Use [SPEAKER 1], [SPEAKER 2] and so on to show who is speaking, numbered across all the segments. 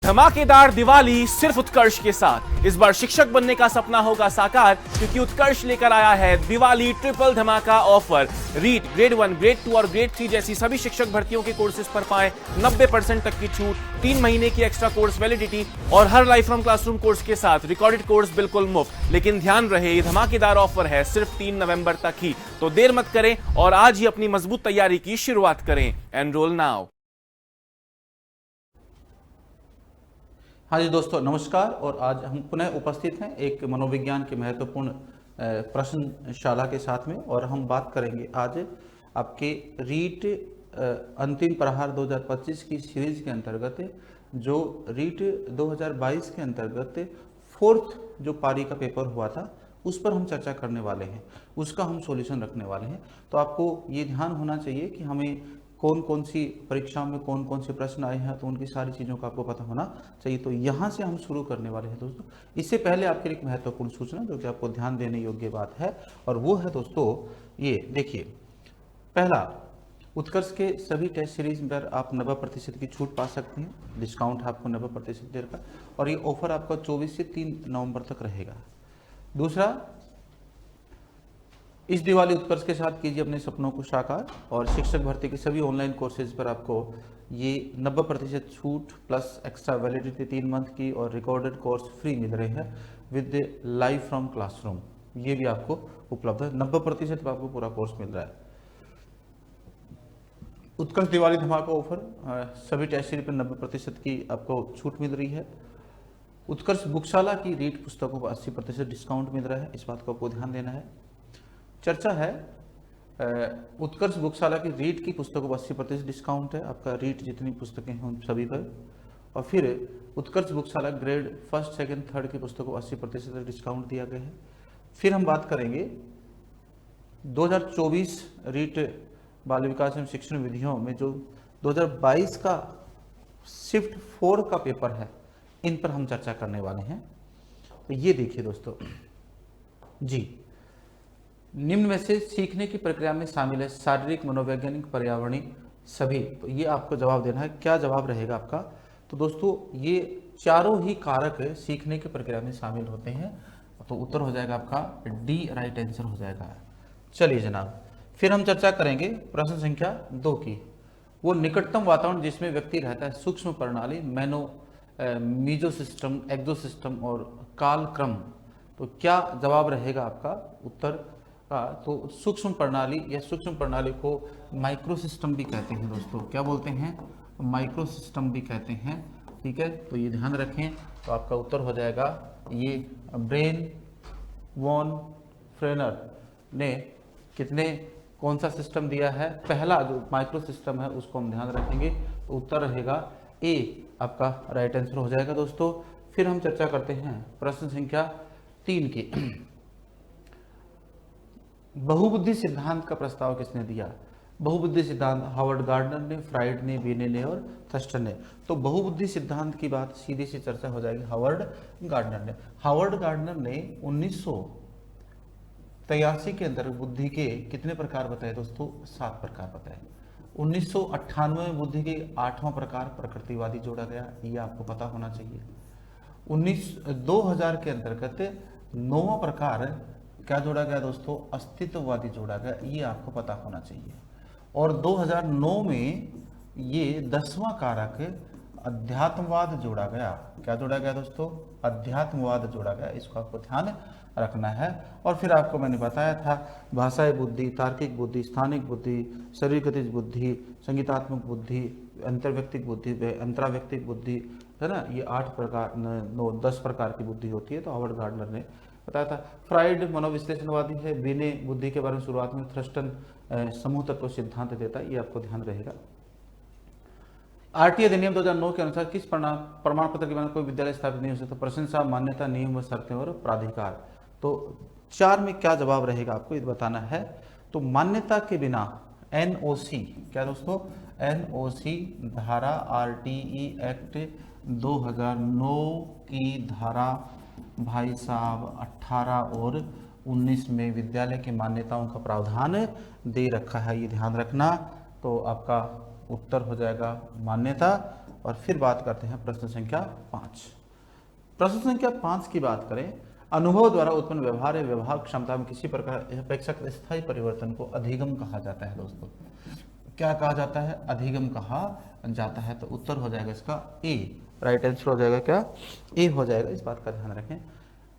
[SPEAKER 1] धमाकेदार दिवाली सिर्फ उत्कर्ष के साथ। इस बार शिक्षक बनने का सपना होगा साकार, क्योंकि उत्कर्ष लेकर आया है दिवाली ट्रिपल धमाका ऑफर। रीट, ग्रेड 1, ग्रेड 2 और ग्रेड 3 जैसी सभी शिक्षक भर्तियों के कोर्सेज पर पाएं 90% तक की छूट, 3 महीने की एक्स्ट्रा कोर्स वैलिडिटी और हर लाइफ फ्रॉम क्लासरूम कोर्स के साथ रिकॉर्डेड कोर्स बिल्कुल मुफ्त। लेकिन ध्यान रहे, ये धमाकेदार ऑफर है सिर्फ 3 नवंबर तक ही, तो देर मत करें और आज ही अपनी मजबूत तैयारी की शुरुआत करें। Enrol now.
[SPEAKER 2] हाँ जी दोस्तों, नमस्कार। और आज हम पुनः उपस्थित हैं एक मनोविज्ञान के महत्वपूर्ण प्रश्नशाला के साथ में, और हम बात करेंगे आज आपके रीट अंतिम प्रहार 2025 की सीरीज के अंतर्गत, जो रीट 2022 के अंतर्गत फोर्थ जो पारी का पेपर हुआ था उस पर हम चर्चा करने वाले हैं, उसका हम सॉल्यूशन रखने वाले हैं। तो आपको ये ध्यान होना चाहिए कि हमें कौन कौन सी परीक्षाओं में कौन कौन से प्रश्न आए हैं, तो उनकी सारी चीज़ों का आपको पता होना चाहिए। तो यहाँ से हम शुरू करने वाले हैं दोस्तों। इससे पहले आपके लिए एक महत्वपूर्ण सूचना जो कि आपको ध्यान देने योग्य बात है, और वो है दोस्तों ये देखिए, पहला, उत्कर्ष के सभी टेस्ट सीरीज पर आप 90% की छूट पा सकते हैं। डिस्काउंट आपको 90% देर का, और ये ऑफर आपका 24 से 3 नवंबर तक रहेगा। दूसरा, इस दिवाली उत्कर्ष के साथ कीजिए अपने सपनों को साकार, और शिक्षक भर्ती के सभी ऑनलाइन कोर्सेज पर आपको ये 90% छूट प्लस एक्स्ट्रा वैलिडिटी 3 मंथ की और रिकॉर्डेड कोर्स फ्री मिल रहे हैं विद लाइव फ्रॉम क्लासरूम। ये भी आपको उपलब्ध है, 90% पर आपको पूरा कोर्स मिल रहा है। उत्कर्ष दिवाली धमाका ऑफर, सभी टेस्ट सीरीज पर 90% की आपको छूट मिल रही है। उत्कर्ष बुकशाला की रीट पुस्तकों पर 80% डिस्काउंट मिल रहा है, इस बात को आपको ध्यान देना है। चर्चा है, उत्कर्ष बुकशाला की रीट की पुस्तकों पर 80% डिस्काउंट है, आपका रीट जितनी पुस्तकें हैं उन सभी पर। और फिर उत्कर्ष बुकशाला ग्रेड 1, 2, 3 की पुस्तकों पर 80% डिस्काउंट दिया गया है। फिर हम बात करेंगे 2024 रीट बाल विकास एवं शिक्षण विधियों में जो 2022 का शिफ्ट 4 का पेपर है, इन पर हम चर्चा करने वाले हैं। तो ये देखिए दोस्तों जी, निम्न में से सीखने की प्रक्रिया में शामिल है शारीरिक, मनोवैज्ञानिक, पर्यावरणीय सभी। तो ये आपको जवाब देना है, क्या जवाब रहेगा आपका? तो दोस्तों ये चारों ही कारक सीखने की प्रक्रिया में शामिल होते हैं, तो उत्तर हो जाएगा आपका डी, राइट आंसर हो जाएगा। चलिए जनाब, फिर हम चर्चा करेंगे प्रश्न संख्या 2 की। वो निकटतम वातावरण जिसमें व्यक्ति रहता है सूक्ष्म प्रणाली, मीजो सिस्टम, एक्सो सिस्टम और कालक्रम। तो क्या जवाब रहेगा आपका उत्तर का? तो सूक्ष्म प्रणाली या सूक्ष्म प्रणाली को माइक्रो सिस्टम भी कहते हैं दोस्तों। क्या बोलते हैं? माइक्रो सिस्टम भी कहते हैं, ठीक है। तो ये ध्यान रखें। तो आपका उत्तर हो जाएगा ये ब्रेन वॉन फ्रेनर ने कौन सा सिस्टम दिया है? पहला जो माइक्रो सिस्टम है उसको हम ध्यान रखेंगे, तो उत्तर रहेगा ए, आपका राइट आंसर हो जाएगा दोस्तों। फिर हम चर्चा करते हैं प्रश्न संख्या 3 की। बहुबुद्धि सिद्धांत का प्रस्ताव किसने दिया? बहुबुद्धि सिद्धांत हार्वर्ड गार्डनर ने, फ्राइड ने, बीने ने और थर्स्टन ने। तो बहुबुद्धि सिद्धांत की बात सीधी सी चर्चा हो जाएगी हार्वर्ड गार्डनर ने। हार्वर्ड गार्डनर ने 1983 के अंदर बुद्धि के कितने प्रकार बताए दोस्तों? 7 प्रकार बताए। 1998 में बुद्धि के 8वां प्रकार प्रकृतिवादी जोड़ा गया, ये आपको पता होना चाहिए। 2000 के अंतर्गत 9वां प्रकार क्या जोड़ा गया दोस्तों? अस्तित्ववादी जोड़ा गया, ये आपको पता होना चाहिए। और 2009 में ये 10वां कारक अध्यात्मवाद जोड़ा गया। क्या जोड़ा गया दोस्तों? अध्यात्मवाद जोड़ा गया, इसको आपको ध्यान रखना है। और फिर आपको मैंने बताया था भाषाई बुद्धि, तार्किक बुद्धि, स्थानिक बुद्धि, शरीर गतिज बुद्धि, संगीतात्मक बुद्धि, अंतर्व्यक्तिक बुद्धि, अंतराव्यक्तिक बुद्धि, है ना। ये 10 प्रकार की बुद्धि होती है, तो हार्वर्ड गार्डनर ने बताया था। फ्राइड मनोविश्लेषणवादी है, बीने बुद्धि के बारे में शुरुआत में, थ्रस्टन समूह तत्व सिद्धांत देता है, ये आपको ध्यान रहेगा। आरटीए अधिनियम 2009 के अनुसार किस प्रमाण पत्र के बिना कोई विद्यालय स्थापित नहीं हो सकता? प्रशंसा, मान्यता, नियम व शर्तें और प्राधिकार। तो 4 में क्या जवाब रहेगा आपको ये बताना है। तो मान्यता के बिना एनओसी, क्या दोस्तों? एनओसी धारा आरटीई एक्ट 2009 की धारा भाई साहब 18 और 19 में विद्यालय की मान्यताओं का प्रावधान दे रखा है, ये ध्यान रखना। तो आपका उत्तर हो जाएगा मान्यता। और फिर बात करते हैं प्रश्न संख्या 5। प्रश्न संख्या 5 की बात करें, अनुभव द्वारा उत्पन्न व्यवहार या व्यवहार क्षमता में किसी प्रकार अपेक्षक स्थायी परिवर्तन को अधिगम कहा जाता है। दोस्तों क्या कहा जाता है? अधिगम कहा जाता है। तो उत्तर हो जाएगा इसका ए, राइट आंसर हो जाएगा क्या? ए हो जाएगा। इस बात का ध्यान रखें।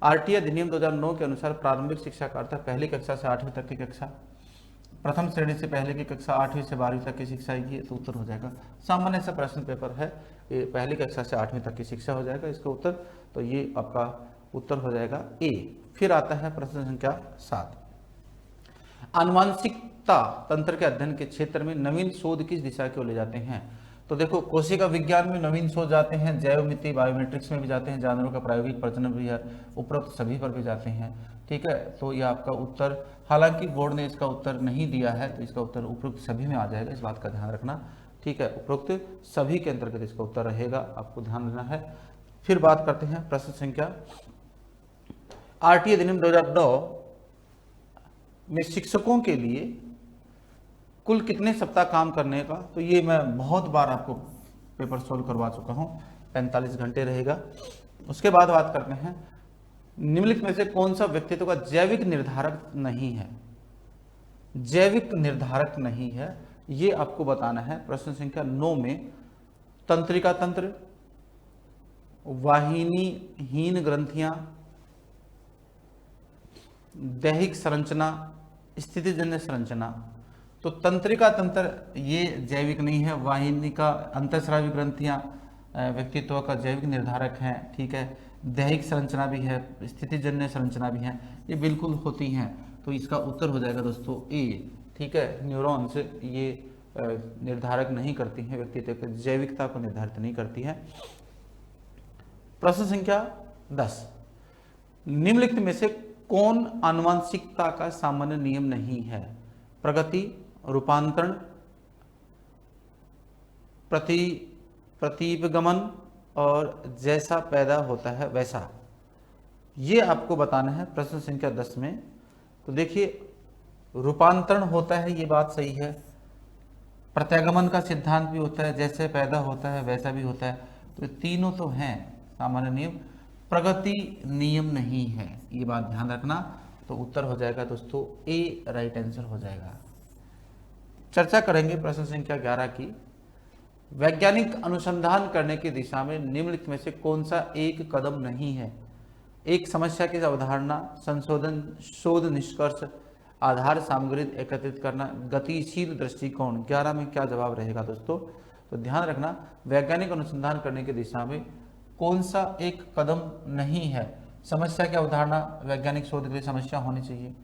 [SPEAKER 2] आरटीए अधिनियम 2009 के अनुसार प्रारंभिक शिक्षा का अर्थ पहली कक्षा से 8वीं तक की कक्षा, प्रथम श्रेणी से पहले की कक्षा 8वीं से 12वीं तक की शिक्षा की। तो उत्तर हो जाएगा, सामान्य सा प्रश्न पेपर है, ये पहली कक्षा से 8वीं तक की शिक्षा हो जाएगा इसका उत्तर। तो ये आपका उत्तर हो जाएगा ए। फिर आता है प्रश्न संख्या 7। आनुवांशिकता तंत्र के अध्ययन के क्षेत्र में नवीन शोध किस दिशा की ओर ले जाते हैं? तो देखो, कोशिका विज्ञान में नवीन शोध जाते हैं, जैव मिति बायोमेट्रिक्स में भी जाते हैं, जानवरों का प्रायोगिक प्रजनन भी है, उपरोक्त सभी पर भी जाते हैं। ठीक है, तो ये आपका उत्तर, हालांकि बोर्ड ने इसका उत्तर नहीं दिया है, तो इसका उत्तर उपरोक्त सभी में आ जाएगा, इस बात का ध्यान रखना। ठीक है, उपरोक्त सभी के अंतर्गत इसका उत्तर रहेगा, आपको ध्यान देना है। फिर बात करते हैं प्रश्न संख्या, आरटीए अधिनियम 2009 में शिक्षकों के लिए कुल कितने सप्ताह काम करने का? तो ये मैं बहुत बार आपको पेपर सोल्व करवा चुका हूँ, 45 घंटे रहेगा। उसके बाद बात करते हैं, निम्नलिखित में से कौन सा व्यक्तित्व का जैविक निर्धारक नहीं है? जैविक निर्धारक नहीं है, ये आपको बताना है। प्रश्न संख्या 9 में तंत्रिका तंत्र, वाहिनीहीन ग्रंथियां, दैहिक संरचना, स्थितिजन्य संरचना। तो तंत्रिका तंत्र ये जैविक नहीं है, वाहिनी का अंतःस्रावी ग्रंथियां व्यक्तित्व का जैविक निर्धारक हैं। ठीक है, दैहिक संरचना भी है, स्थितिजन्य संरचना भी है, ये बिल्कुल होती हैं। तो इसका उत्तर हो जाएगा दोस्तों ए। ठीक है, न्यूरॉन्स ये निर्धारक नहीं करती हैं, व्यक्तित्व की जैविकता को निर्धारित नहीं करती है। प्रश्न संख्या 10, निम्नलिखित में से कौन आनुवांशिकता का सामान्य नियम नहीं है? प्रगति, रूपांतरण, प्रतिगमन और जैसा पैदा होता है वैसा, ये आपको बताना है प्रश्न संख्या 10 में। तो देखिए, रूपांतरण होता है, ये बात सही है। प्रत्यागमन का सिद्धांत भी होता है, जैसे पैदा होता है वैसा भी होता है। तो तीनों तो हैं सामान्य नियम, प्रगति नियम नहीं है, ये बात ध्यान रखना। तो उत्तर हो जाएगा दोस्तों ए, राइट आंसर हो जाएगा। चर्चा करेंगे प्रश्न संख्या 11 की, वैज्ञानिक अनुसंधान करने की दिशा में निम्नलिखित में से कौन सा एक कदम नहीं है? एक समस्या की अवधारणा, संशोधन, शोध निष्कर्ष, आधार सामग्री एकत्रित करना, गतिशील दृष्टिकोण। 11 में क्या जवाब रहेगा दोस्तों? तो ध्यान रखना, वैज्ञानिक अनुसंधान करने की दिशा में कौन सा एक कदम नहीं है? समस्या की अवधारणा, वैज्ञानिक शोध के लिए समस्या होनी चाहिए।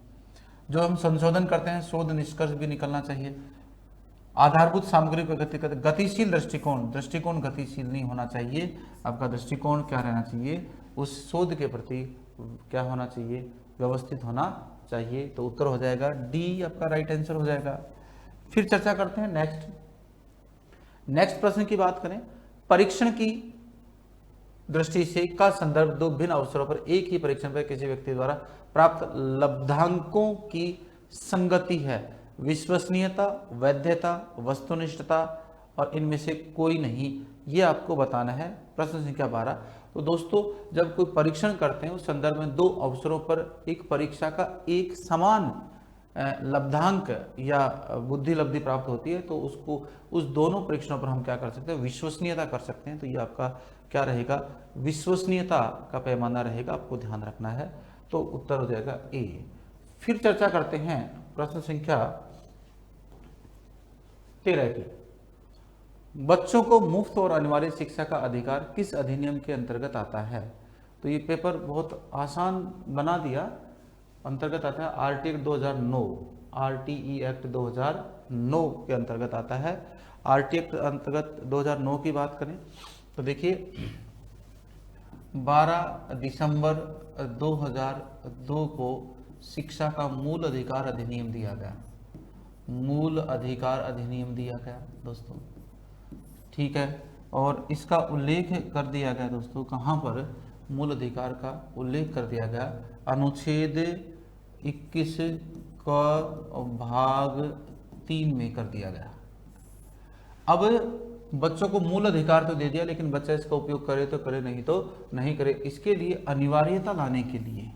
[SPEAKER 2] जो हम संशोधन करते हैं, शोध निष्कर्ष भी निकलना चाहिए। आधारभूत सामग्री को एकत्रित करते, गतिशील दृष्टिकोण, दृष्टिकोण गतिशील नहीं होना चाहिए। आपका दृष्टिकोण क्या रहना चाहिए? उस शोध के प्रति क्या होना चाहिए? व्यवस्थित होना चाहिए। तो उत्तर हो जाएगा डी, आपका राइट आंसर हो जाएगा। फिर चर्चा करते हैं नेक्स्ट प्रश्न की बात करें, परीक्षण की दृष्टि से का संदर्भ दो भिन्न अवसरों पर एक ही परीक्षण पर किसी व्यक्ति द्वारा प्राप्त लब्धांकों की संगति है। विश्वसनीयता, वैधता, वस्तुनिष्ठता और इनमें से कोई नहीं, ये आपको बताना है। प्रश्न संख्या 12, तो दोस्तों जब कोई परीक्षण करते हैं उस संदर्भ में दो अवसरों पर एक परीक्षा का एक समान लब्धांक या बुद्धि लब्धि प्राप्त होती है, तो उसको उस दोनों परीक्षणों पर हम क्या कर सकते हैं? विश्वसनीयता कर सकते हैं। तो ये आपका क्या रहेगा? विश्वसनीयता का पैमाना रहेगा, आपको ध्यान रखना है। तो उत्तर हो जाएगा ए। फिर चर्चा करते हैं प्रश्न संख्या 13 की, बच्चों को मुफ्त और अनिवार्य शिक्षा का अधिकार किस अधिनियम के अंतर्गत आता है? तो ये पेपर बहुत आसान बना दिया। अंतर्गत आता है आरटी एक्ट 2009, आरटीई एक्ट 2009 के अंतर्गत आता है। आरटी एक्ट अंतर्गत 2009 की बात करें तो देखिए 12 दिसंबर 2002 को शिक्षा का मूल अधिकार अधिनियम दिया गया, मूल अधिकार अधिनियम दिया गया दोस्तों। ठीक है, और इसका उल्लेख कर दिया गया दोस्तों, कहाँ पर? मूल अधिकार का उल्लेख कर दिया गया अनुच्छेद 21 का भाग 3 में कर दिया गया। अब बच्चों को मूल अधिकार तो दे दिया, लेकिन बच्चा इसका उपयोग करे तो करे, नहीं तो नहीं करे। इसके लिए अनिवार्यता लाने के लिए,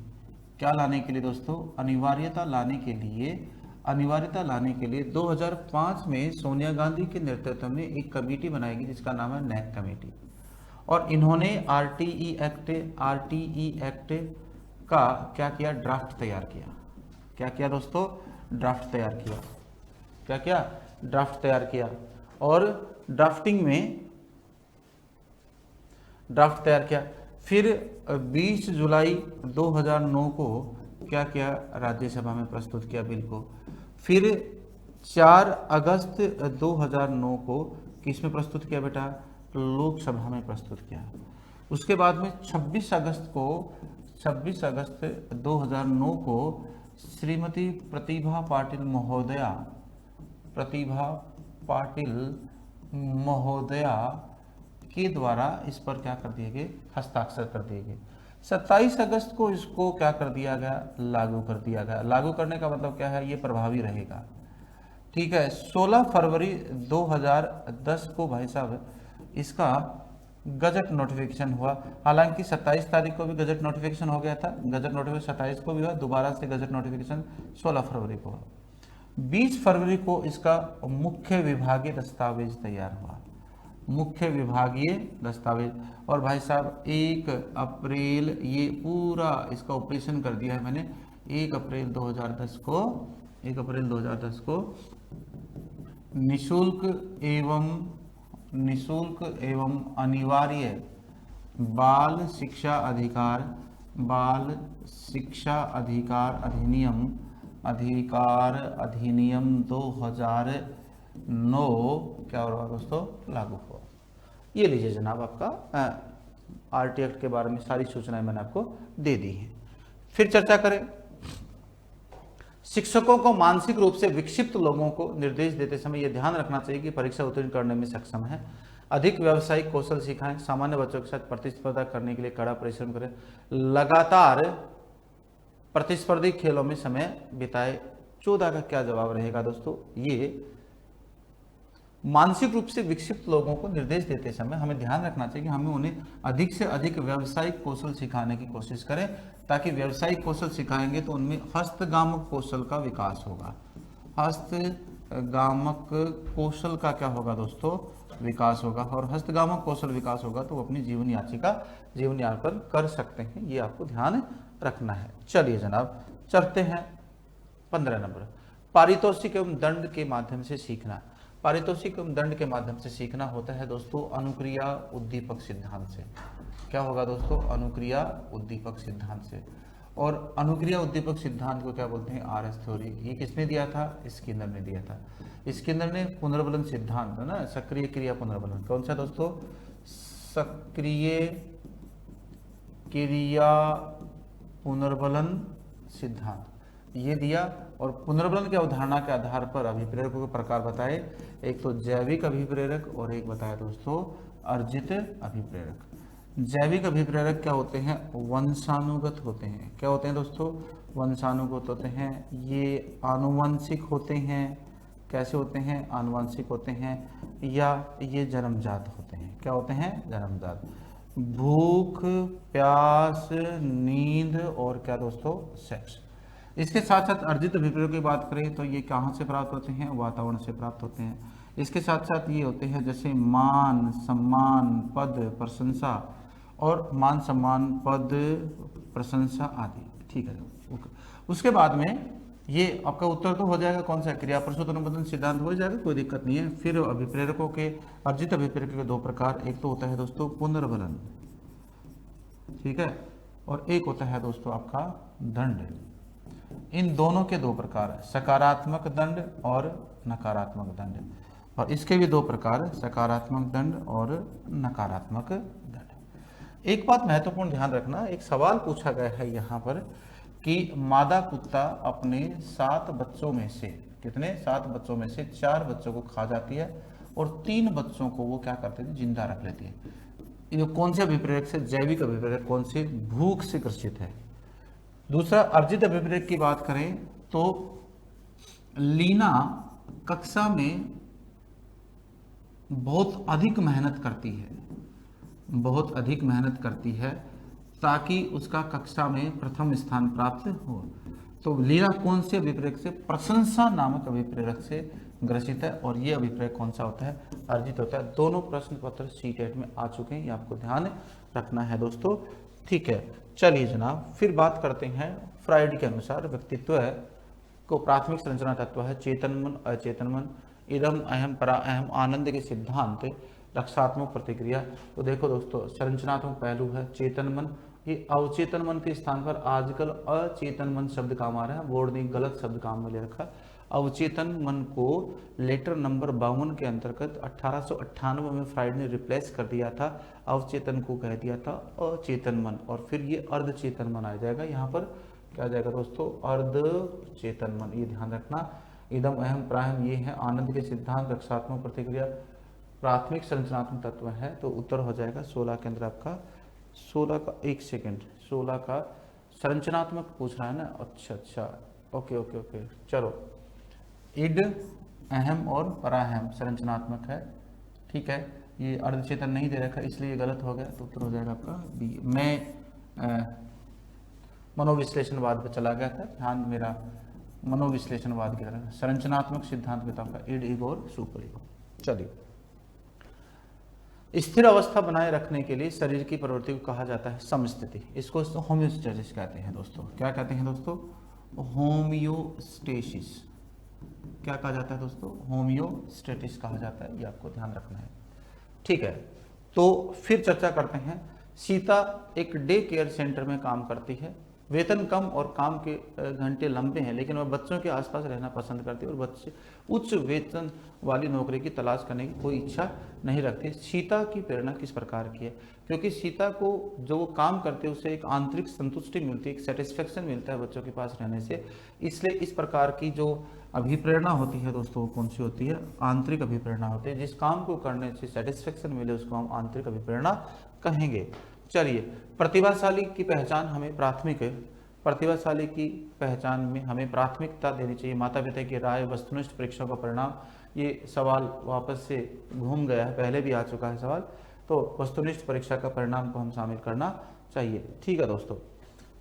[SPEAKER 2] क्या लाने के लिए दोस्तों, अनिवार्यता लाने के लिए 2005 में सोनिया गांधी के नेतृत्व में एक कमेटी बनाएगी जिसका नाम है नैक कमेटी, और इन्होंने आरटीई एक्ट का क्या किया, ड्राफ्ट तैयार किया। क्या किया दोस्तों, ड्राफ्ट तैयार किया। क्या किया, ड्राफ्ट तैयार किया। और ड्राफ्टिंग में ड्राफ्ट तैयार किया। फिर 20 जुलाई 2009 को क्या किया, राज्यसभा में प्रस्तुत किया बिल को। फिर 4 अगस्त 2009 को किस में प्रस्तुत किया बेटा, लोकसभा में प्रस्तुत किया। उसके बाद में 26 अगस्त 2009 को श्रीमती प्रतिभा पाटिल महोदया के द्वारा इस पर क्या कर दिए गए, हस्ताक्षर कर दिए गए। 27 अगस्त को इसको क्या कर दिया गया, लागू कर दिया गया। लागू करने का मतलब क्या है, ये प्रभावी रहेगा। ठीक है। 16 फरवरी 2010 को भाई साहब इसका गजट नोटिफिकेशन हुआ। हालांकि 27 तारीख को भी गजट नोटिफिकेशन हो गया था, गजट नोटिफिकेशन 27 को भी हुआ, दोबारा से गजट नोटिफिकेशन 16 फरवरी को हुआ। 20 फरवरी को इसका मुख्य विभागीय दस्तावेज तैयार हुआ, मुख्य विभागीय दस्तावेज। और भाई साहब 1 अप्रैल ये पूरा इसका ऑपरेशन कर दिया है मैंने। 1 अप्रैल 2010 को निशुल्क एवं अनिवार्य बाल शिक्षा अधिनियम 2009 क्या हो रहा दोस्तों, लागू हुआ। ये लीजिए जनाब, आपका आरटी एक्ट के बारे में सारी सूचनाएं मैंने आपको दे दी हैं। फिर चर्चा करें। शिक्षकों को मानसिक रूप से विक्षिप्त लोगों को निर्देश देते समय यह ध्यान रखना चाहिए कि परीक्षा उत्तीर्ण करने में सक्षम है, अधिक व्यावसायिक कौशल सिखाएं, सामान्य बच्चों के साथ प्रतिस्पर्धा करने के लिए कड़ा परिश्रम करें, लगातार प्रतिस्पर्धी खेलों में समय बिताए। 14 का क्या जवाब रहेगा दोस्तों, ये मानसिक रूप से विक्षिप्त लोगों को निर्देश देते समय हमें ध्यान रखना चाहिए कि हमें उन्हें अधिक से अधिक व्यावसायिक कौशल सिखाने की कोशिश करें, ताकि व्यावसायिक कौशल सिखाएंगे तो उनमें हस्तगामक कौशल का विकास होगा। हस्तगामक कौशल का क्या होगा दोस्तों, विकास होगा। और हस्तगामक कौशल विकास होगा तो वो अपनी जीवन यापन कर सकते हैं, ये आपको ध्यान रखना है। चलिए जनाब चलते हैं 15 नंबर, पारितोषिक एवं दंड के माध्यम से सीखना। पारितोषिक एवं दंड के माध्यम से सीखना होता है दोस्तों अनुक्रिया उद्दीपक सिद्धांत से। क्या होगा दोस्तों, अनुक्रिया उद्दीपक सिद्धांत से। और अनुक्रिया उद्दीपक सिद्धांत को क्या बोलते हैं, आरएस थ्योरी। ये किसने दिया था, स्किनर ने दिया था। स्किनर ने पुनर्बलन सिद्धांत है ना, सक्रिय क्रिया पुनर्बलन, कौन सा दोस्तों, सक्रिय क्रिया पुनर्बलन सिद्धांत ये दिया। और पुनर्बलन की अवधारणा के आधार पर अभिप्रेरकों के प्रकार बताए, एक तो जैविक अभिप्रेरक और एक बताया दोस्तों अर्जित अभिप्रेरक। जैविक अभिप्रेरक क्या होते हैं, वंशानुगत होते हैं। क्या होते हैं दोस्तों, वंशानुगत होते हैं। ये आनुवंशिक होते हैं। कैसे होते हैं, आनुवंशिक होते हैं। या ये जन्मजात होते हैं। क्या होते हैं, जन्मजात। भूख, प्यास, नींद और क्या दोस्तों, सेक्स। इसके साथ साथ अर्जित अभिप्रेरक की बात करें तो ये कहाँ से प्राप्त होते हैं, वातावरण से प्राप्त होते हैं। इसके साथ साथ ये होते हैं जैसे मान सम्मान पद प्रशंसा, और मान सम्मान पद प्रशंसा आदि। ठीक है, उसके बाद में ये आपका उत्तर तो हो जाएगा कौन सा, क्रिया प्रसूत अनुबंधन सिद्धांत हो जाएगा, कोई दिक्कत नहीं है। फिर अभिप्रेरकों के, अर्जित अभिप्रेरकों के 2 प्रकार, एक तो होता है दोस्तों पुनर्बलन, ठीक है, और एक होता है दोस्तों आपका दंड। इन दोनों के 2 प्रकार, सकारात्मक दंड और नकारात्मक दंड। और इसके भी 2 प्रकार, सकारात्मक दंड और नकारात्मक दंड। एक बात महत्वपूर्ण ध्यान रखना, एक सवाल पूछा गया है यहाँ पर कि मादा कुत्ता अपने 7 बच्चों में से, कितने, 7 बच्चों में से 4 बच्चों को खा जाती है और 3 बच्चों को वो क्या करते थे, जिंदा रख लेती है। ये कौन से अभिप्रेरक से, जैविक अभिप्रेरक, कौन से, भूख से ग्रसित है। दूसरा अर्जित अभिप्रेरक की बात करें तो लीना कक्षा में बहुत अधिक मेहनत करती है, बहुत अधिक मेहनत करती है ताकि उसका कक्षा में प्रथम स्थान प्राप्त हो। तो लीला कौन से अभिप्रेरक से? प्रशंसा नामक अभिप्रेरक से ग्रसित है, और ये अभिप्रेरक कौन सा होता है? अर्जित होता है। दोनों प्रश्न पत्र सीटेट में आ चुके हैं, ये आपको ध्यान रखना है दोस्तों। ठीक है, चलिए जनाब, फिर बात करते हैं फ्राइड के अनुसार व्यक्तित्व है को प्राथमिक संरचना तत्व है चेतन मन, अचेतन मन, इदम अहम परा अहम, आनंद के सिद्धांत, रक्षात्मक प्रतिक्रिया। तो देखो दोस्तों, संरचनात्मक पहलू है चेतन मन, ये अवचेतन मन के स्थान पर आजकल अचेतन मन शब्द काम आ रहा है, बोर्ड ने गलत शब्द काम में ले रखा। अवचेतन मन को लेटर नंबर 52 के अंतर्गत 1898 में फ्राइड ने रिप्लेस कर दिया था, अवचेतन को कह दिया था अचेतन मन, और फिर ये अर्धचेतन मन आ जाएगा। यहाँ पर क्या आ जाएगा दोस्तों? अर्धचेतन मन, ये ध्यान रखना। इदम अहम प्राहम, ये है आनंद के सिद्धांत, रक्षात्मक प्रतिक्रिया, प्राथमिक संरचनात्मक तत्व है। तो उत्तर हो जाएगा 16 के अंदर आपका 16 का 1 सेकेंड 16 का संरचनात्मक पूछ रहा है ना। अच्छा, ओके ओके ओके, चलो। इड अहम और पराहम संरचनात्मक है, ठीक है। ये अर्धचेतन नहीं दे रखा इसलिए गलत हो गया, तो उत्तर हो जाएगा आपका बी। मैं मनोविश्लेषणवाद पर चला गया था, ध्यान मेरा मनोविश्लेषणवाद की तरह। संरचनात्मक सिद्धांत में तो आपका इड, ईगो और सुपर ईगो। चलिए, स्थिर अवस्था बनाए रखने के लिए शरीर की प्रवृत्ति को कहा जाता है समस्थिति। इसको होम्योस्टेसिस कहते हैं दोस्तों। क्या कहते हैं दोस्तों? होम्योस्टेसिस। क्या कहा जाता है दोस्तों? होम्योस्टेसिस कहा जाता है, ये आपको ध्यान रखना है, ठीक है। तो फिर चर्चा करते हैं। सीता एक डे केयर सेंटर में काम करती है, वेतन कम और काम के घंटे लंबे हैं, लेकिन वह बच्चों के आसपास रहना पसंद करती है और बच्चे उच्च वेतन वाली नौकरी की तलाश करने की कोई इच्छा नहीं रखती। सीता की प्रेरणा किस प्रकार की है? क्योंकि सीता को जो वो काम करते हैं उससे एक आंतरिक संतुष्टि मिलती है, एक सेटिस्फेक्शन मिलता है बच्चों के पास रहने से, इसलिए इस प्रकार की जो अभिप्रेरणा होती है दोस्तों, कौन सी होती है? आंतरिक अभिप्रेरणा होती है। जिस काम को करने से सेटिस्फेक्शन मिले उसको हम आंतरिक अभिप्रेरणा कहेंगे। चलिए, प्रतिभाशाली की पहचान हमें प्रतिभाशाली की पहचान में हमें प्राथमिकता देनी चाहिए। माता पिता की राय, वस्तुनिष्ठ परीक्षाओं का परिणाम, ये सवाल वापस से घूम गया है, पहले भी आ चुका है सवाल। तो वस्तुनिष्ठ परीक्षा का परिणाम को हम शामिल करना चाहिए, ठीक है दोस्तों।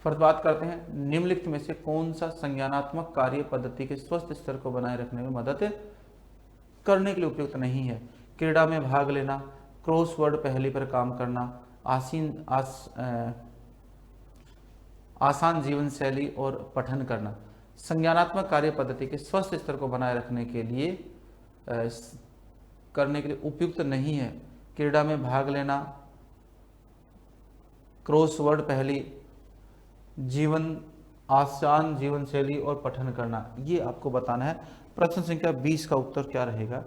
[SPEAKER 2] फिर बात करते हैं, निम्नलिखित में से कौन सा संज्ञानात्मक कार्य पद्धति के स्वस्थ स्तर को बनाए रखने में मदद करने के लिए उपयुक्त नहीं है? क्रीड़ा में भाग लेना, क्रॉसवर्ड पहेली पर काम करना, आसान जीवन शैली और पठन करना। संज्ञानात्मक कार्य पद्धति के स्वस्थ स्तर को बनाए रखने के लिए करने के लिए उपयुक्त नहीं है। क्रीड़ा में भाग लेना, क्रॉसवर्ड पहेली, आसान जीवन शैली और पठन करना, ये आपको बताना है। प्रश्न संख्या 20 का उत्तर क्या रहेगा?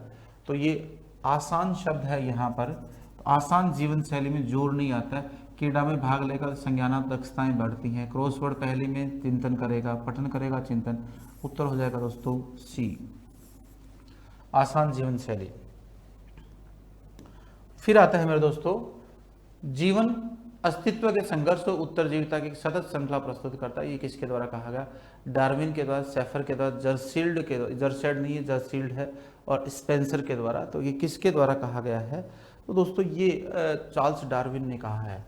[SPEAKER 2] तो ये आसान शब्द है यहाँ पर, आसान जीवन शैली में जोर नहीं आता है। क्रीड़ा में भाग लेकर संज्ञानात्मक दक्षताएं बढ़ती हैं, क्रॉसवर्ड पहेली में चिंतन करेगा, पठन करेगा, चिंतन। उत्तर हो जाएगा दोस्तों सी, आसान जीवन शैली। फिर आता है मेरे दोस्तों, जीवन अस्तित्व के संघर्ष और उत्तरजीविता की सतत श्रृंखला प्रस्तुत करता है। ये किसके द्वारा कहा गया? डार्विन के द्वारा, सेफर के द्वारा, जर्सील्ड के द्वारा, जर्सेड नहीं है, जर्सील्ड है, और स्पेंसर के द्वारा। तो ये किसके द्वारा कहा गया है? तो दोस्तों ये चार्ल्स डार्विन ने कहा है।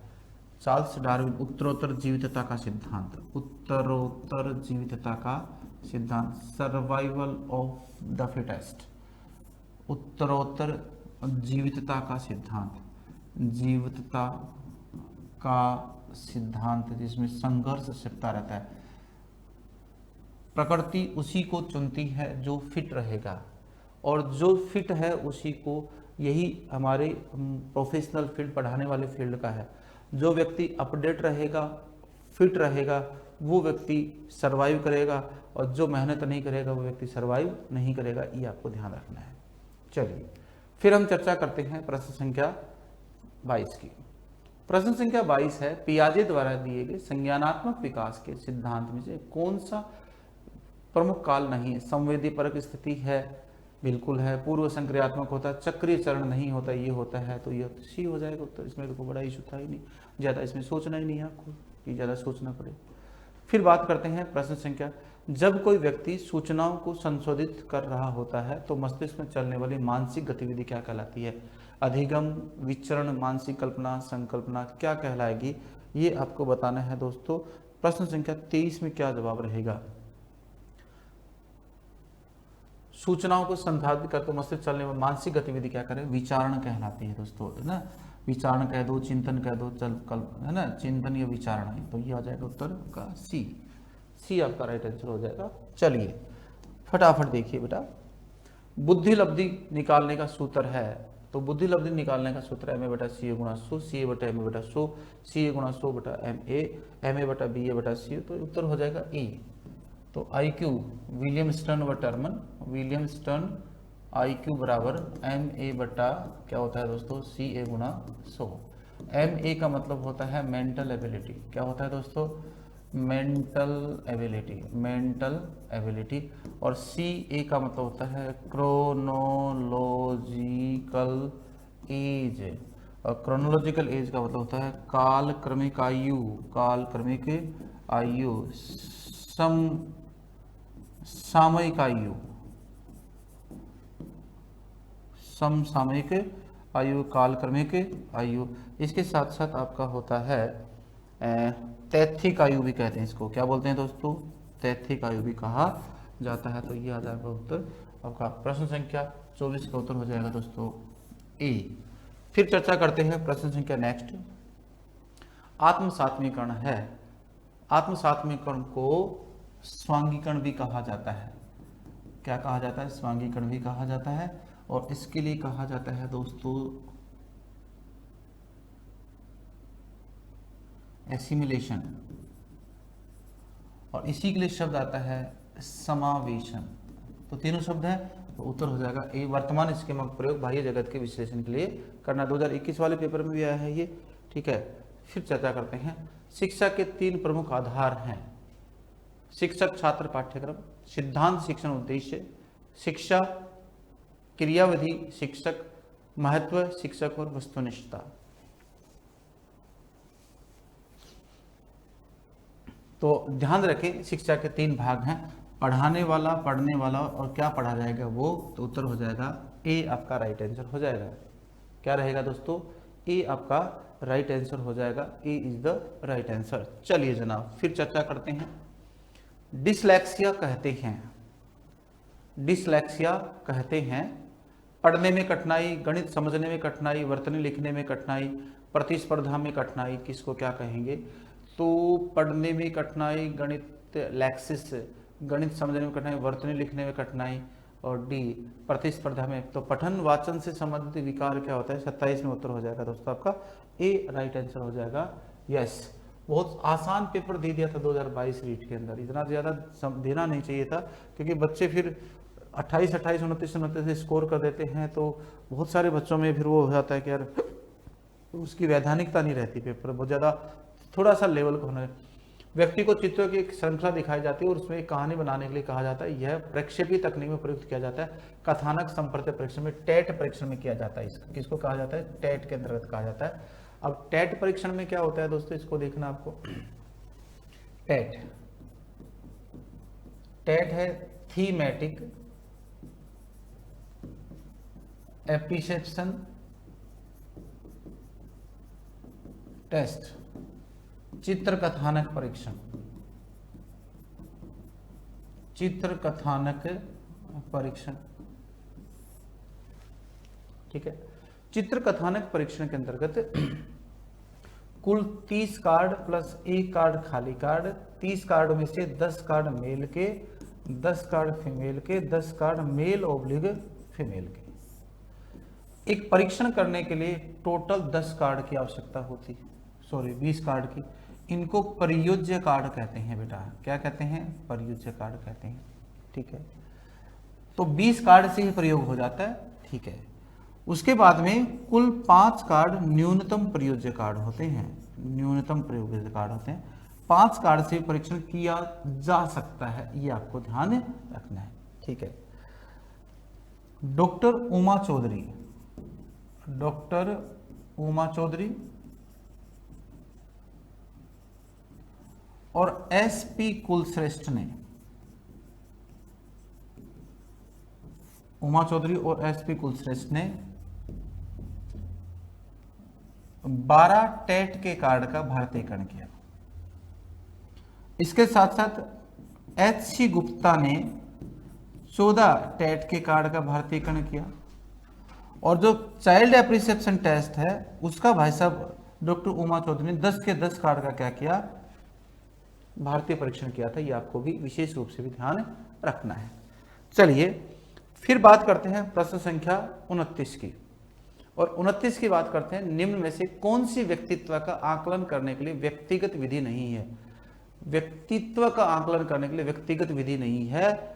[SPEAKER 2] चार्ल्स डार्विन, उत्तरोत्तर जीवितता का सिद्धांत, उत्तरोत्तर जीवितता का सिद्धांत, सर्वाइवल ऑफ द फिटेस्ट, उत्तरोत्तर जीवितता का सिद्धांत, जीवितता का सिद्धांत जिसमें संघर्ष छिपता रहता है। प्रकृति उसी को चुनती है जो फिट रहेगा, और जो फिट है उसी को, यही हमारे प्रोफेशनल फील्ड, पढ़ाने वाले फील्ड का है। जो व्यक्ति अपडेट रहेगा, फिट रहेगा, वो व्यक्ति सरवाइव करेगा, और जो मेहनत नहीं करेगा वो व्यक्ति सरवाइव नहीं करेगा, ये आपको ध्यान रखना है। चलिए, फिर हम चर्चा करते हैं प्रश्न संख्या 22 की। प्रश्न संख्या 22 है, पियाजे द्वारा दिए गए संज्ञानात्मक विकास के सिद्धांत में से कौन सा प्रमुख काल नहीं है? संवेदी परक स्थिति है, बिल्कुल है। पूर्व संक्रियात्मक होता है, चक्रीय चरण नहीं होता, ये होता है, तो ये सी हो जाएगा उत्तर। इसमें तो बड़ा इशू था ही नहीं, ज़्यादा इसमें सोचना ही नहीं है आपको कि ज़्यादा सोचना पड़े। फिर बात करते हैं प्रश्न संख्या, जब कोई व्यक्ति सूचनाओं को संशोधित कर रहा होता है तो मस्तिष्क में चलने वाली मानसिक गतिविधि क्या कहलाती है? अधिगम, विचरण, मानसिक कल्पना, संकल्पना क्या कहलाएगी? ये आपको बताना है दोस्तों। प्रश्न संख्या 23 में क्या जवाब रहेगा? सूचनाओं को संसाधित करते मस्तिष्क चलने वाली मानसिक गतिविधि क्या करें? विचारण कहलाती है दोस्तों, है ना। विचारण कह दो, चिंतन कह दो, चल कल, है ना, चिंतन या विचारण, तो ये आ जाएगा उत्तर का सी आपका राइट आंसर हो जाएगा। चलिए फटाफट देखिए बेटा, बुद्धि लब्धि निकालने का सूत्र है, तो बुद्धि लब्धि निकालने का सूत्र है MA बटा CA गुणा 100, CA बटा MA बटा 100, CA गुणा 100 बटा MA बटा BA बटा CA, तो उत्तर हो जाएगा E। तो IQ विलियम स्टर्न व टर्मन, विलियम स्टर्न IQ बराबर MA बटा क्या होता है दोस्तों? CA गुणा 100। MA का मतलब होता है मेंटल एबिलिटी, क्या होता है दोस्तों? Mental ability. और CA का मतलब होता है क्रोनोलॉजिकल एज, और क्रोनोलॉजिकल एज का मतलब होता है कालक्रमिक आयु, सामयिक आयु, कालक्रमिक आयु। इसके साथ साथ आपका होता है तैथिक आयु भी कहते हैं इसको, क्या बोलते हैं दोस्तों? तैथिक आयु भी कहा जाता है। तो ये आ जाएगा उत्तर आपका प्रश्न संख्या 24 का उत्तर हो जाएगा दोस्तों ए। फिर चर्चा करते हैं प्रश्न संख्या नेक्स्ट, आत्मसात्मीकरण है। आत्मसात्मीकरण को स्वांगीकरण भी कहा जाता है, क्या कहा जाता है? स्वांगीकरण भी कहा जाता है, और इसके लिए कहा जाता है दोस्तों एसिमिलेशन, और इसी के लिए शब्द आता है समावेशन। तो तीनों शब्द हैं, तो उत्तर हो जाएगा ए। वर्तमान स्कीमा का प्रयोग बाह्य जगत के विश्लेषण के लिए करना, 2021 वाले पेपर में भी आया है ये, ठीक है। फिर चर्चा करते हैं, शिक्षा के 3 प्रमुख आधार हैं, शिक्षक छात्र पाठ्यक्रम, सिद्धांत शिक्षण उद्देश्य, शिक्षा क्रियाविधि शिक्षक, महत्व शिक्षक और वस्तुनिष्ठता। तो ध्यान रखें, शिक्षा के 3 भाग हैं, पढ़ाने वाला, पढ़ने वाला और क्या पढ़ा जाएगा वो, तो उत्तर हो जाएगा ए आपका राइट आंसर हो जाएगा। क्या रहेगा दोस्तों? ए आपका राइट आंसर हो जाएगा, ए इज द राइट आंसर। चलिए जनाब फिर चर्चा करते हैं, डिसलेक्सिया कहते हैं पढ़ने में कठिनाई, गणित समझने में कठिनाई, वर्तनी लिखने में कठिनाई, प्रतिस्पर्धा में कठिनाई, किसको क्या कहेंगे? तो पढ़ने में कठिनाई, गणित लैक्सिस, गणित समझने में कठिनाई, वर्तनी लिखने में कठिनाई, और डी प्रतिस्पर्धा में। तो पठन वाचन से संबंधित विकार क्या होता है? 27 में उत्तर हो जाएगा दोस्तों आपका ए राइट आंसर हो जाएगा। यस, बहुत आसान पेपर दे दिया था 2022 रीट के अंदर, इतना ज़्यादा देना नहीं चाहिए था, क्योंकि बच्चे फिर 28, 29 से स्कोर कर देते हैं, तो बहुत सारे बच्चों में फिर वो हो जाता है कि यार उसकी वैधानिकता नहीं रहती, पेपर बहुत ज़्यादा थोड़ा सा लेवल का होना। व्यक्ति को चित्रों की एक श्रृंखला दिखाई जाती है और उसमें एक कहानी बनाने के लिए कहा जाता है, यह प्रक्षेपी तकनीक में प्रयुक्त किया जाता है, कथानक संप्रत्य परीक्षण में, टेट परीक्षण में किया जाता है। इसका किसको कहा जाता है? टेट के अंतर्गत कहा जाता है। अब टेट परीक्षण में क्या होता है दोस्तों, इसको देखना आपको। टेट है थीमेटिक एप्रिसिएशन टेस्ट, चित्र कथानक परीक्षण, ठीक है। चित्र कथानक परीक्षण के अंतर्गत कुल 30 कार्ड प्लस 1 कार्ड खाली कार्ड, 30 कार्ड में से 10 कार्ड मेल के, 10 कार्ड फीमेल के, 10 कार्ड मेल ओब्लिग फीमेल के। एक परीक्षण करने के लिए टोटल 10 कार्ड की आवश्यकता होती है, 20 कार्ड की। इनको परियोज्य कार्ड कहते हैं बेटा, क्या कहते हैं? परियोज्य कार्ड कहते हैं, ठीक है। तो 20 कार्ड से ही प्रयोग हो जाता है, ठीक है। उसके बाद में कुल 5 कार्ड न्यूनतम प्रयोज्य कार्ड होते हैं, 5 कार्ड से परीक्षण किया जा सकता है, ये आपको ध्यान रखना है, ठीक है। डॉक्टर उमा चौधरी और एसपी कुलश्रेष्ठ ने, उमा चौधरी और एसपी कुलश्रेष्ठ ने 12 टेट के कार्ड का भारतीयकरण किया। इसके साथ साथ एचसी गुप्ता ने 14 टेट के कार्ड का भारतीयकरण किया। और जो चाइल्ड एप्रिसिएशन टेस्ट है उसका भाई साहब डॉक्टर उमा चौधरी ने 10 के 10 कार्ड का क्या किया, भारतीय परीक्षण किया था। ये आपको भी विशेष रूप से भी ध्यान रखना है। चलिए फिर बात करते हैं प्रश्न संख्या 29 की। और 29 की बात करते हैं, निम्न में से कौन सी व्यक्तित्व का आकलन करने के लिए व्यक्तिगत विधि नहीं है। व्यक्तित्व का आकलन करने के लिए व्यक्तिगत विधि नहीं है।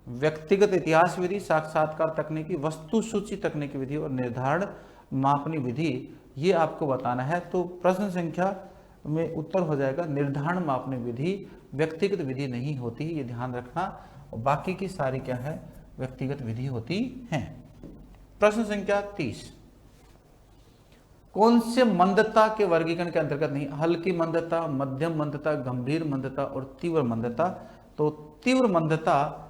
[SPEAKER 2] व्यक्तिगत इतिहास विधि, साक्षात्कार तकनीकी, वस्तु सूची तकनीकी विधि और निर्धारण मापनी विधि, ये आपको बताना है। तो प्रश्न संख्या में उत्तर हो जाएगा निर्धारण मापनी विधि व्यक्तिगत विधि नहीं होती, ये ध्यान रखना। और बाकी की सारी क्या है, व्यक्तिगत विधि होती हैं। प्रश्न संख्या 30, कौन से मंदता के वर्गीकरण के अंतर्गत नहीं, हल्की मंदता, मध्यम मंदता, गंभीर मंदता और तीव्र मंदता। तो तीव्र मंदता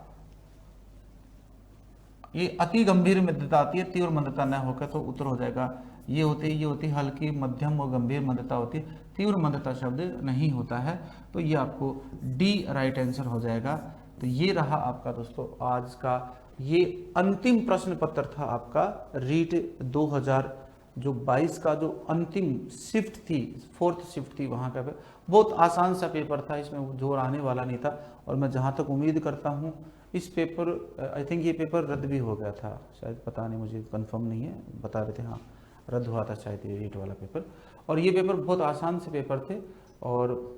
[SPEAKER 2] ये अति गंभीर मंदता आती है, तीव्र मंदता न होकर तो उत्तर हो जाएगा ये होती हल्की, मध्यम और गंभीर मंदता होती है, तीव्र मंदता शब्द नहीं होता है। तो ये आपको डी राइट आंसर हो जाएगा। तो ये रहा आपका दोस्तों आज का ये अंतिम प्रश्न पत्र था आपका रीट 2022 का जो अंतिम शिफ्ट थी, 4th शिफ्ट थी वहाँ का। बहुत आसान सा पेपर था, इसमें जोर आने वाला नहीं था। और मैं जहाँ तक उम्मीद करता हूँ इस पेपर, आई थिंक ये पेपर रद्द भी हो गया था शायद, पता नहीं, मुझे कंफर्म नहीं है, बता रहे थे हाँ रद्द हुआ था शायद ये रीट वाला पेपर। और ये पेपर बहुत आसान से पेपर थे और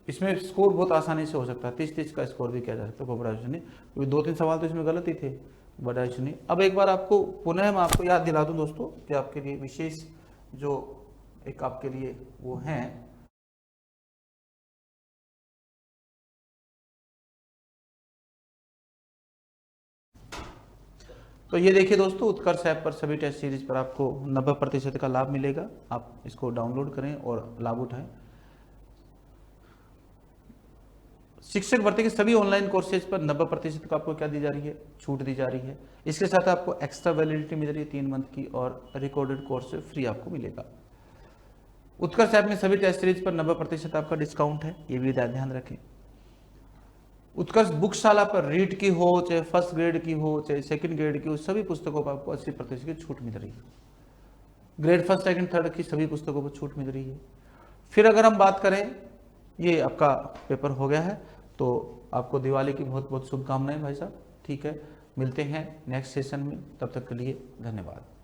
[SPEAKER 2] इसमें स्कोर बहुत आसानी से हो सकता है, 30-30 का स्कोर भी किया जा सकता है, कोई बड़ा इशू नहीं, क्योंकि 2-3 सवाल तो इसमें गलत ही थे, बड़ा इशू नहीं। अब एक बार आपको पुनः मैं आपको याद दिला दूं दोस्तों कि आपके लिए विशेष जो एक आपके लिए वो हैं, तो ये देखिए दोस्तों उत्कर्ष ऐप पर सभी टेस्ट सीरीज पर आपको 90% का लाभ मिलेगा। आप इसको डाउनलोड करें और लाभ उठाएं। शिक्षक भर्ती के सभी ऑनलाइन कोर्सेज पर 90% का आपको क्या दी जा रही है, छूट दी जा रही है। इसके साथ आपको एक्स्ट्रा वैलिडिटी मिल रही है 3 मंथ की और रिकॉर्डेड कोर्स फ्री आपको मिलेगा। उत्कर्ष ऐप में सभी टेस्ट सीरीज पर 90% आपका डिस्काउंट है, ये भी ध्यान रखें। उत्कर्ष बुकशाला पर रीट की हो, चाहे फर्स्ट ग्रेड की हो, चाहे सेकंड ग्रेड की हो, सभी पुस्तकों पर आपको 80% की छूट मिल रही है। ग्रेड 1, 2, 3 की सभी पुस्तकों पर छूट मिल रही है। फिर अगर हम बात करें, ये आपका पेपर हो गया है, तो आपको दिवाली की बहुत बहुत शुभकामनाएं भाई साहब। ठीक है, मिलते हैं नेक्स्ट सेशन में, तब तक के लिए धन्यवाद।